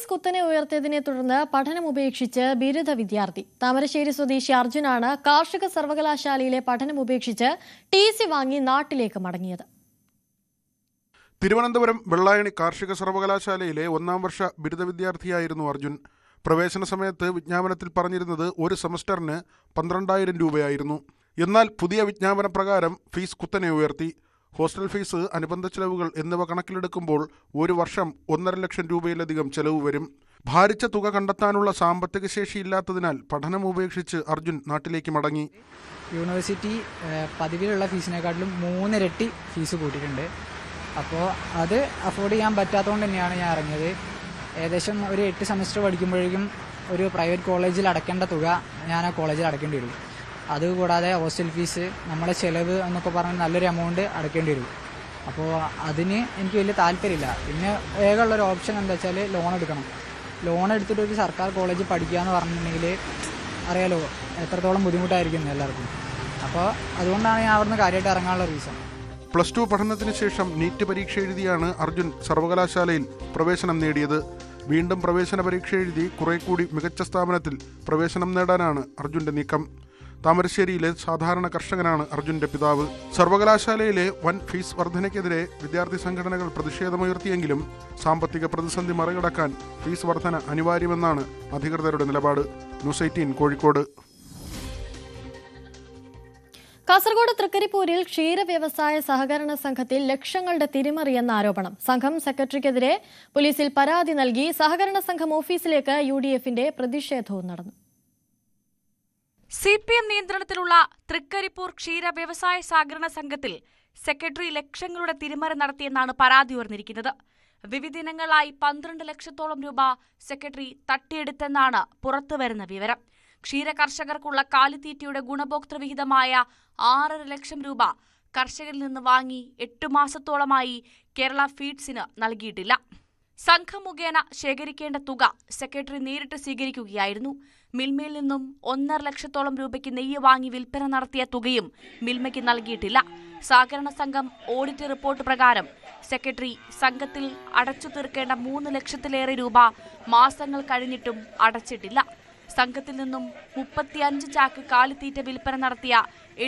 Fees കുത്തനെ ഉയർത്തിയതിനെ തുടർന്ന് പഠനം ഉപേക്ഷിച്ച് ബിരുദ വിദ്യാർത്ഥി. താമരശ്ശേരി സ്വദേശി അർജുനാണ് കാർഷിക സർവകലാശാലയിലെ പഠനം ഉപേക്ഷിച്ച് TC വാങ്ങി നാട്ടിലേക്ക് മടങ്ങിയത്. തിരുവനന്തപുരം വെള്ളായണി കാർഷിക സർവകലാശാലയിലെ 1ാം വർഷ ബിരുദ വിദ്യാർത്ഥിയായിരുന്നു അർജുൻ. പ്രവേശന സമയത്ത് വിജ്ഞാപനത്തിൽ പറഞ്ഞിരുന്നത് ഒരു സെമസ്റ്ററിന് 12,000 രൂപയായിരുന്നു. എന്നാൽ പുതിയ വിജ്ഞാപന പ്രകാരം ഫീസ് കുത്തനെ ഉയർത്തി. ഹോസ്റ്റൽ ഫീസ്, അനുബന്ധ ചെലവുകൾ എന്നിവ കണക്കിലെടുക്കുമ്പോൾ ഒരു വർഷം 1.5 ലക്ഷം രൂപയിലധികം ചെലവ് വരും. ഭാരിച്ച തുക കണ്ടെത്താനുള്ള സാമ്പത്തിക ശേഷിയില്ലാത്തതിനാൽ പഠനം ഉപേക്ഷിച്ച് അർജുൻ നാട്ടിലേക്ക് മടങ്ങി. യൂണിവേഴ്സിറ്റി പതിവിലുള്ള ഫീസിനെക്കാട്ടിലും 3 ഇരട്ടി ഫീസ് കൂട്ടിയിട്ടുണ്ട്. അപ്പോൾ അത് അഫോർഡ് ചെയ്യാൻ പറ്റാത്തതുകൊണ്ട് തന്നെയാണ് ഞാൻ ഇറങ്ങിയത്. ഏകദേശം ഒരു 8 സെമസ്റ്റർ പഠിക്കുമ്പോഴേക്കും ഒരു പ്രൈവറ്റ് കോളേജിൽ അടയ്ക്കേണ്ട തുക ഞാൻ ആ കോളേജിൽ അടയ്ക്കേണ്ടി വരും. അതുകൂടാതെ ഹോസ്റ്റൽ ഫീസ്, നമ്മളെ ചിലവ് എന്നൊക്കെ പറഞ്ഞ് നല്ലൊരു എമൗണ്ട് അടയ്ക്കേണ്ടി വരും. അപ്പോൾ അതിന് എനിക്ക് വലിയ താല്പര്യമില്ല. പിന്നെ വേഗമുള്ളൊരു ഓപ്ഷൻ എന്താ വെച്ചാൽ ലോൺ എടുക്കണം. ലോൺ എടുത്തിട്ട് ഒരു സർക്കാർ കോളേജിൽ പഠിക്കുക എന്ന് പറഞ്ഞിട്ടുണ്ടെങ്കിൽ അറിയാലോ എത്രത്തോളം ബുദ്ധിമുട്ടായിരിക്കും എല്ലാവർക്കും. അപ്പോൾ അതുകൊണ്ടാണ് ഞാൻ അവിടുന്ന് കാര്യമായിട്ട് ഇറങ്ങാനുള്ള റീസൺ. +2 പഠനത്തിന് ശേഷം നീറ്റ് പരീക്ഷ എഴുതിയാണ് അർജുൻ സർവകലാശാലയിൽ പ്രവേശനം നേടിയത്. വീണ്ടും പ്രവേശന പരീക്ഷ എഴുതി കുറെ കൂടി മികച്ച സ്ഥാപനത്തിൽ പ്രവേശനം നേടാനാണ് അർജുന്റെ നീക്കം. താമരശ്ശേരിയിലെ സാധാരണ കർഷകനാണ് അർജുന്റെ പിതാവ്. സർവകലാശാലയിലെ വൻ ഫീസ് വർധനയ്ക്കെതിരെ വിദ്യാർത്ഥി സംഘടനകൾ പ്രതിഷേധമുയർത്തിയെങ്കിലും സാമ്പത്തിക പ്രതിസന്ധി മറികടക്കാൻ ഫീസ് വർധന അനിവാര്യമെന്നാണ് അധികൃതരുടെ നിലപാട്. ന്യൂസ് 18 കോഴിക്കോട്. കാസർഗോഡ് തൃക്കരിപ്പൂരിൽ ക്ഷീര വ്യവസായ സഹകരണ സംഘത്തിൽ ലക്ഷങ്ങളുടെ തിരിമറിയെന്ന ആരോപണം. സംഘം സെക്രട്ടറിക്കെതിരെ പോലീസിൽ പരാതി നൽകി. സഹകരണ സംഘം ഓഫീസിലേക്ക് UDFന്റെ പ്രതിഷേധവും നടന്നു. CPM നിയന്ത്രണത്തിലുള്ള തൃക്കരിപ്പൂർ ക്ഷീര വ്യവസായ സഹകരണ സംഘത്തിൽ സെക്രട്ടറി ലക്ഷങ്ങളുടെ തിരിമറി നടത്തിയെന്നാണ് പരാതി ഉയർന്നിരിക്കുന്നത്. വിവിധയിനങ്ങളായി 12 ലക്ഷത്തോളം രൂപ സെക്രട്ടറി തട്ടിയെടുത്തെന്നാണ് പുറത്തുവരുന്ന വിവരം. ക്ഷീര കർഷകർക്കുള്ള കാലിത്തീറ്റയുടെ ഗുണഭോക്തൃ വിഹിതമായ 6.5 ലക്ഷം രൂപ കർഷകരിൽ നിന്ന് വാങ്ങി 8 മാസത്തോളമായി കേരള ഫീഡ്സിന് നൽകിയിട്ടില്ല. സംഘം മുഖേന ശേഖരിക്കേണ്ട തുക സെക്രട്ടറി നേരിട്ട് സ്വീകരിക്കുകയായിരുന്നു. മിൽമയിൽ നിന്നും 1.5 ലക്ഷത്തോളം രൂപയ്ക്ക് നെയ്യ് വാങ്ങി വിൽപ്പന നടത്തിയ തുകയും മിൽമയ്ക്ക് നൽകിയിട്ടില്ല. സഹകരണ സംഘം ഓഡിറ്റ് റിപ്പോർട്ട് പ്രകാരം സെക്രട്ടറി സംഘത്തിൽ അടച്ചു തീർക്കേണ്ട 3 ലക്ഷത്തിലേറെ രൂപ മാസങ്ങൾ കഴിഞ്ഞിട്ടും അടച്ചിട്ടില്ല. സംഘത്തിൽ നിന്നും 35 ചാക്ക് കാലിത്തീറ്റ വിൽപ്പന നടത്തിയ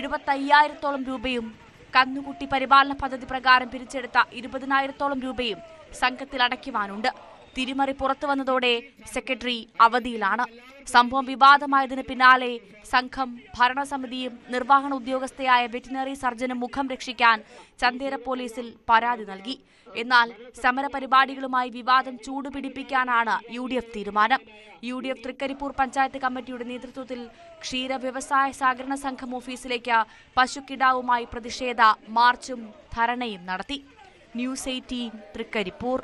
75,000-ഓളം രൂപയും കന്നുകുട്ടി പരിപാലന പദ്ധതി പ്രകാരം പിരിച്ചെടുത്ത 20,000-ഓളം രൂപയും സംഘത്തിൽ അടയ്ക്കുവാനുണ്ട്. തിരിമറി പുറത്തുവന്നതോടെ സെക്രട്ടറി അവധിയിലാണ്. സംഭവം വിവാദമായതിന് പിന്നാലെ സംഘം ഭരണസമിതിയും നിർവഹണ ഉദ്യോഗസ്ഥയായ വെറ്റിനറി സർജനും മുഖം രക്ഷിക്കാൻ ചന്തേര പോലീസിൽ പരാതി നൽകി. എന്നാൽ സമരപരിപാടികളുമായി വിവാദം ചൂടുപിടിപ്പിക്കാനാണ് UDF തീരുമാനം. UDF തൃക്കരിപ്പൂർ പഞ്ചായത്ത് കമ്മിറ്റിയുടെ നേതൃത്വത്തിൽ ക്ഷീര വ്യവസായ സഹകരണ സംഘം ഓഫീസിലേക്ക് പശുക്കിടാവുമായി പ്രതിഷേധ മാർച്ചും ധർണയും നടത്തി. ന്യൂസ് 18 തൃക്കരിപ്പൂർ.